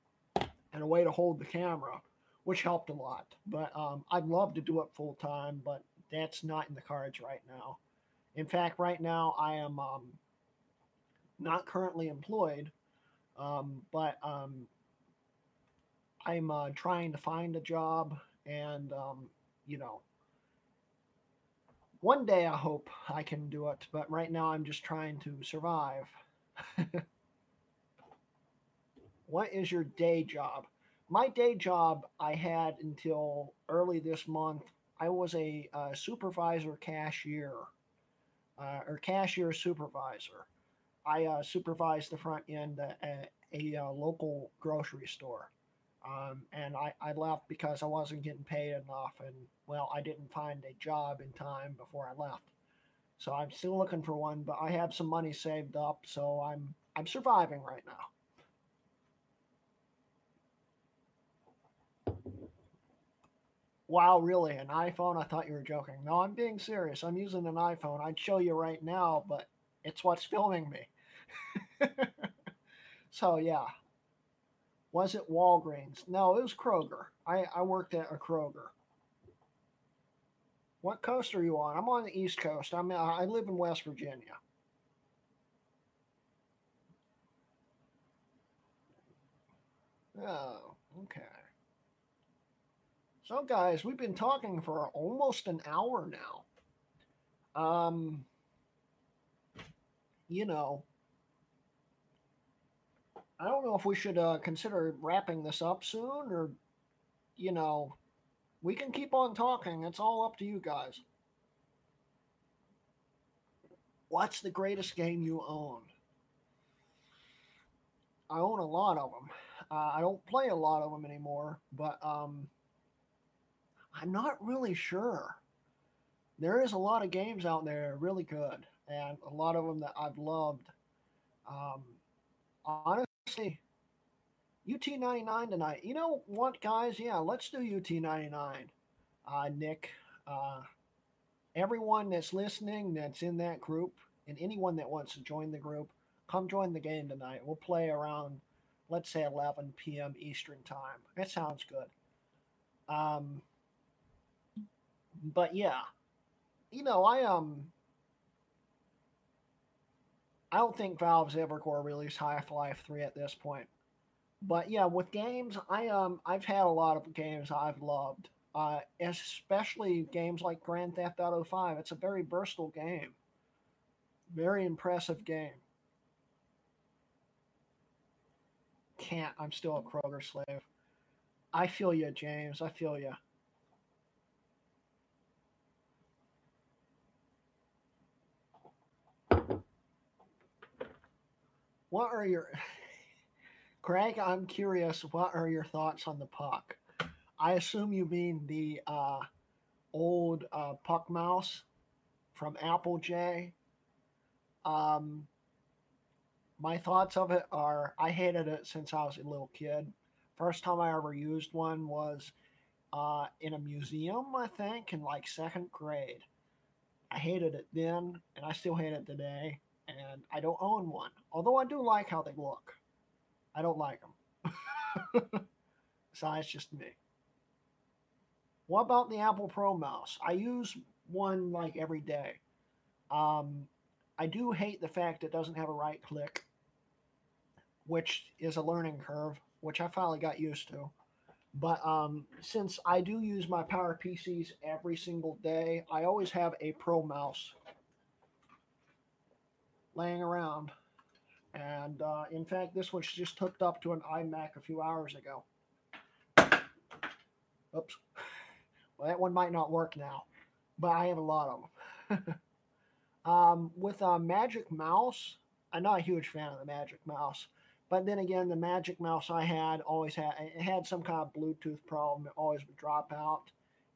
Speaker 1: and a way to hold the camera, which helped a lot. But I'd love to do it full time, but that's not in the cards right now. In fact, right now I am not currently employed, but I'm trying to find a job, and you know, one day I hope I can do it. But right now I'm just trying to survive. What is your day job? My day job I had until early this month. I was a supervisor cashier or cashier supervisor. I supervised the front end at a local grocery store. And I left because I wasn't getting paid enough, and well, I didn't find a job in time before I left. So I'm still looking for one, but I have some money saved up, so I'm surviving right now. Wow, really? An iPhone? I thought you were joking. No, I'm being serious. I'm using an iPhone. I'd show you right now, but it's what's filming me. So yeah, was it Walgreens? No, it was Kroger. I worked at a Kroger. What coast are you on? I'm on the East Coast. I live in West Virginia. Oh, okay. So guys, we've been talking for almost an hour now. Um, you know, I don't know if we should consider wrapping this up soon, or you know, we can keep on talking. It's all up to you guys. What's the greatest game you own? I own a lot of them. I don't play a lot of them anymore, but I'm not really sure. There is a lot of games out there really good, and a lot of them that I've loved. Um, honestly, UT99 tonight. You know what, guys? Yeah, let's do UT99. Nick, uh, everyone that's listening that's in that group, and anyone that wants to join the group, come join the game tonight. We'll play around, let's say, 11 p.m. Eastern time. That sounds good. Um, but yeah, you know, I don't think Valve's ever going to release Half-Life 3 at this point. But yeah, with games, I've had a lot of games I've loved. Especially games like Grand Theft Auto 5. It's a very versatile game. Very impressive game. Can't. I'm still a Kroger slave. I feel you, James. I feel you. What are your Craig? I'm curious. What are your thoughts on the puck? I assume you mean the old puck mouse from Apple J. Um, my thoughts of it are I hated it since I was a little kid. First time I ever used one was in a museum, I think, in like second grade. I hated it then, and I still hate it today. And I don't own one, although I do like how they look. I don't like them. So it's just me. What about the Apple Pro mouse? I use one like every day. Um, I do hate the fact it doesn't have a right click, which is a learning curve, which I finally got used to. But since I do use my Power PCs every single day, I always have a Pro mouse laying around. And in fact, this was just hooked up to an iMac a few hours ago. Oops. Well, that one might not work now, but I have a lot of them. With a Magic Mouse, I'm not a huge fan of the Magic Mouse. But then again, the Magic Mouse I had always had it had some kind of Bluetooth problem. It always would drop out,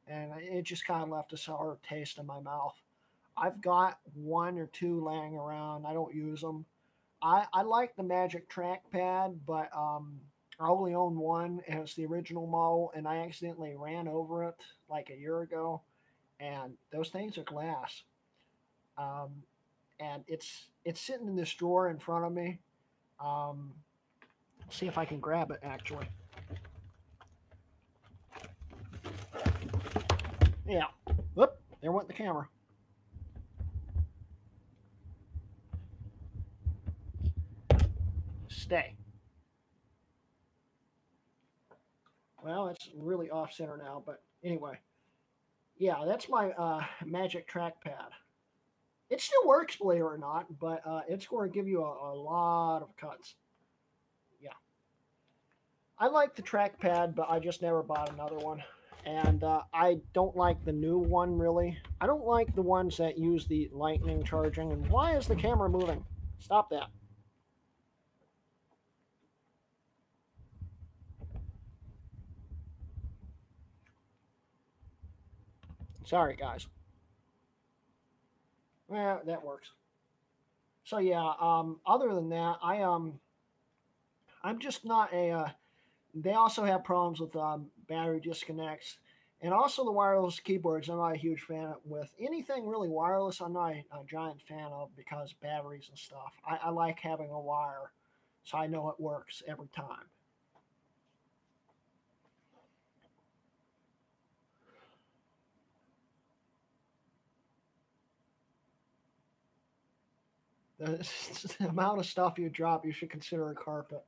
Speaker 1: and it just kind of left a sour taste in my mouth. I've got one or two laying around. I don't use them. I like the Magic Trackpad, but I only own one, and it's the original model, and I accidentally ran over it like a year ago, and those things are glass. Um, and it's sitting in this drawer in front of me. Um, see if I can grab it actually. Yeah. Whoop! There went the camera. Stay. Well, it's really off center now, but anyway, yeah, that's my Magic Trackpad. It still works, believe it or not, but it's going to give you a lot of cuts. Yeah, I like the trackpad, but I just never bought another one. And I don't like the new one really. I don't like the ones that use the lightning charging. And why is the camera moving? Stop that. Sorry, guys. Yeah, that works. So yeah. Other than that, I'm just not a. They also have problems with battery disconnects, and also the wireless keyboards. I'm not a huge fan with anything really wireless. I'm not a giant fan of because batteries and stuff. I like having a wire, so I know it works every time. The, the amount of stuff you drop, you should consider a carpet.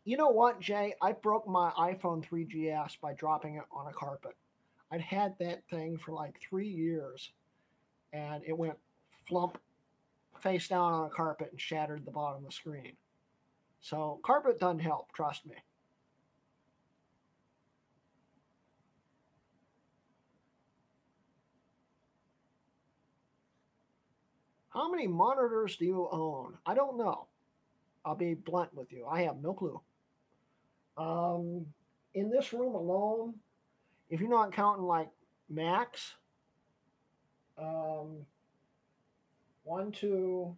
Speaker 1: You know what, Jay? I broke my iPhone 3GS by dropping it on a carpet. I'd had that thing for like 3 years, and it went flump face down on a carpet and shattered the bottom of the screen. So carpet doesn't help, trust me. How many monitors do you own? I don't know. I'll be blunt with you. I have no clue. Um, in this room alone, if you're not counting like Macs, um, one, two,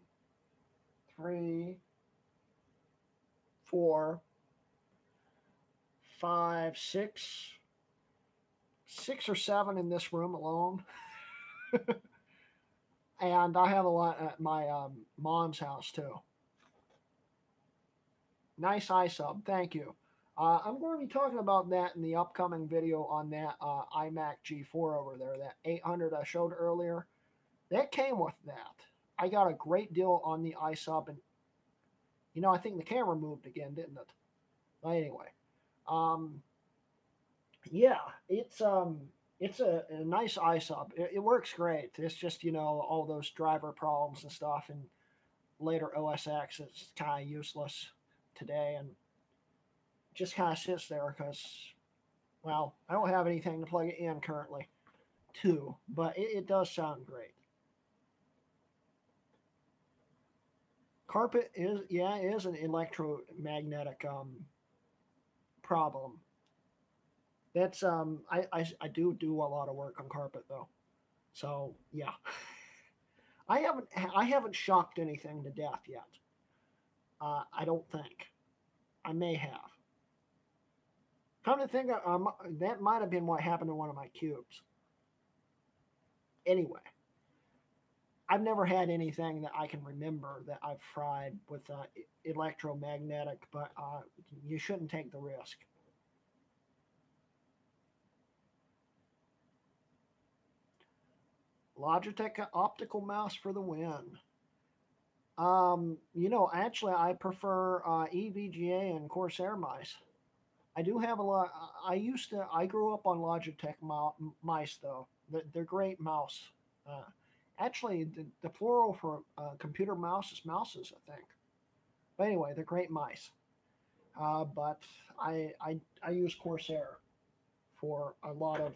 Speaker 1: three, four, five, six or seven in this room alone. And I have a lot at my mom's house too. Nice iSub, thank you. I'm going to be talking about that in the upcoming video on that iMac G4 over there, that 800 I showed earlier. That came with that. I got a great deal on the iSub, and I think the camera moved again, didn't it? But anyway, um, yeah, it's a nice iSub. It works great. It's just all those driver problems and stuff, and later OS X is kind of useless today, and just kind of sits there because, well, I don't have anything to plug it in currently, too, but it does sound great. Carpet is, yeah, is an electromagnetic problem. That's I do a lot of work on carpet though, so yeah, I haven't shocked anything to death yet. I don't think I may have. Come to think, that might have been what happened to one of my cubes. Anyway, I've never had anything that I can remember that I've fried with electromagnetic, but you shouldn't take the risk. Logitech optical mouse for the win. Actually, I prefer EVGA and Corsair mice. I do have a lot. I grew up on Logitech mice though. They're great mouse. Uh, Actually, the plural for computer mouse is mouses, I think. But anyway, they're great mice. But I use Corsair for a lot of.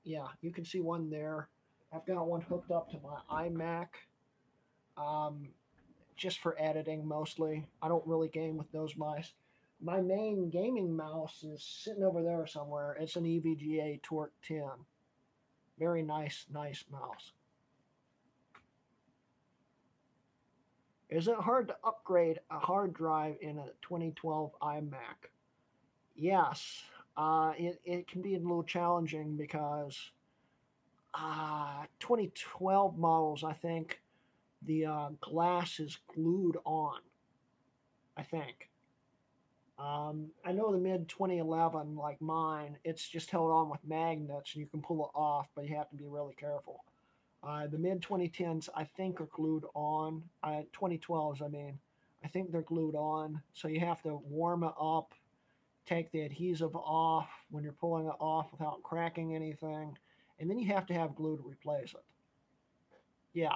Speaker 1: Yeah, you can see one there. I've got one hooked up to my iMac, um, just for editing mostly. I don't really game with those mice. My main gaming mouse is sitting over there somewhere. It's an EVGA Torque 10. Very nice mouse. Is it hard to upgrade a hard drive in a 2012 iMac? Yes. It can be a little challenging because 2012 models, I think the glass is glued on. I think. I know the mid 2011, like mine, it's just held on with magnets and you can pull it off, but you have to be really careful. The mid 2010s, I think, are glued on. 2012s, I mean, I think they're glued on. So you have to warm it up, take the adhesive off when you're pulling it off without cracking anything, and then you have to have glue to replace it. Yeah,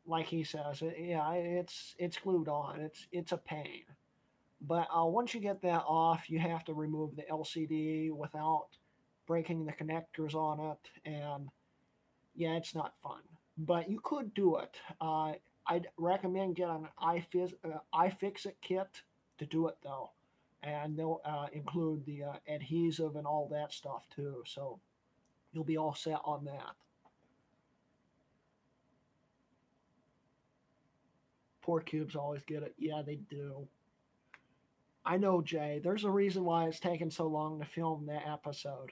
Speaker 1: like he says, yeah, it's glued on. It's a pain. But once you get that off, you have to remove the LCD without breaking the connectors on it, and yeah, it's not fun. But you could do it. I'd recommend getting an iFixit kit to do it though, and they'll include the adhesive and all that stuff too. So you'll be all set on that. Poor cubes always get it. Yeah, they do. I know, Jay. There's a reason why it's taken so long to film that episode,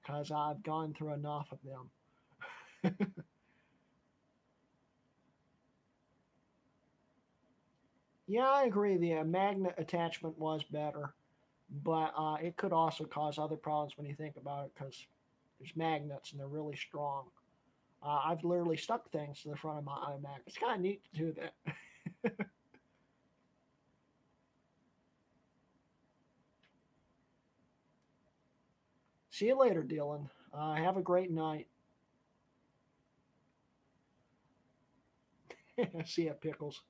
Speaker 1: because I've gone through enough of them. Yeah, I agree. The magnet attachment was better, but it could also cause other problems when you think about it because there's magnets and they're really strong. I've literally stuck things to the front of my iMac. It's kind of neat to do that. See you later, Dylan. Have a great night. See ya, Pickles.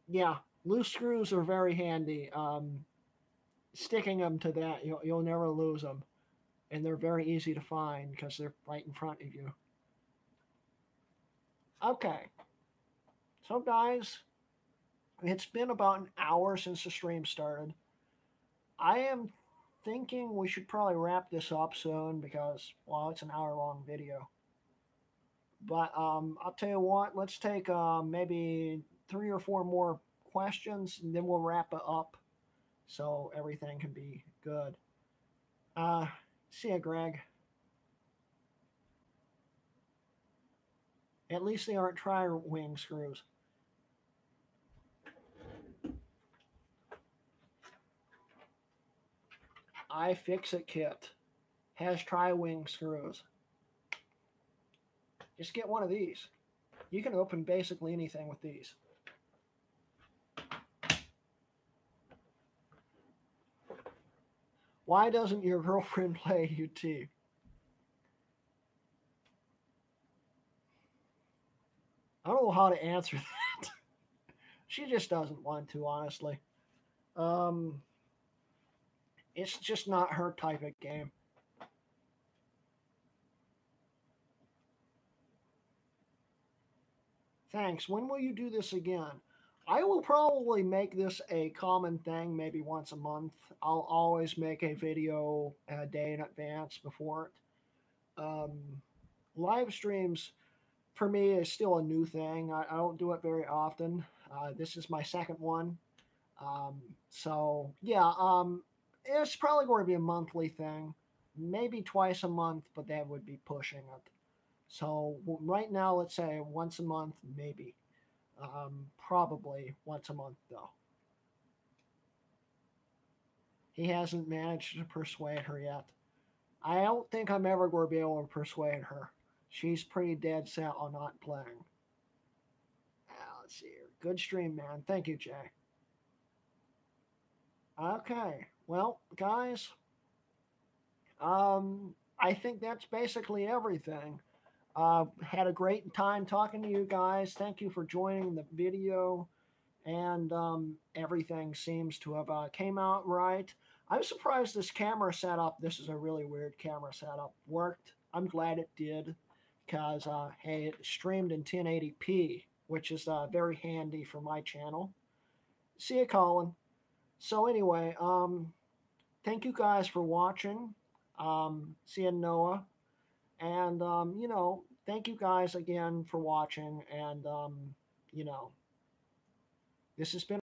Speaker 1: Yeah, loose screws are very handy. Sticking them to that, you'll never lose them. And they're very easy to find because they're right in front of you. Okay, so guys, it's been about an hour since the stream started. I am thinking we should probably wrap this up soon because, well, it's an hour long video. But I'll tell you what, let's take maybe 3 or 4 more questions and then we'll wrap it up so everything can be good. Uh, See ya, Greg. At least they aren't tri wing screws. iFixit kit has tri wing screws. Just get one of these. You can open basically anything with these. Why doesn't your girlfriend play UT? I don't know how to answer that. She just doesn't want to, honestly. Um, it's just not her type of game. Thanks. When will you do this again? I will probably make this a common thing maybe once a month. I'll always make a video a day in advance before it. Live streams for me is still a new thing. I don't do it very often. This is my second one. Um, so, yeah, it's probably going to be a monthly thing. Maybe twice a month, but that would be pushing it. So, right now, let's say once a month, maybe. Probably once a month, though. He hasn't managed to persuade her yet. I don't think I'm ever going to be able to persuade her. She's pretty dead set on not playing. Let's see here. Good stream, man. Thank you, Jay. Okay. Well, guys, I think that's basically everything. Had a great time talking to you guys. Thank you for joining the video, and everything seems to have came out right. I'm surprised this camera setup. This is a really weird camera setup. Worked. I'm glad it did, because hey, it streamed in 1080p, which is very handy for my channel. See you, Colin. So anyway, thank you guys for watching. See you, Noah. And, thank you guys again for watching. And, this has been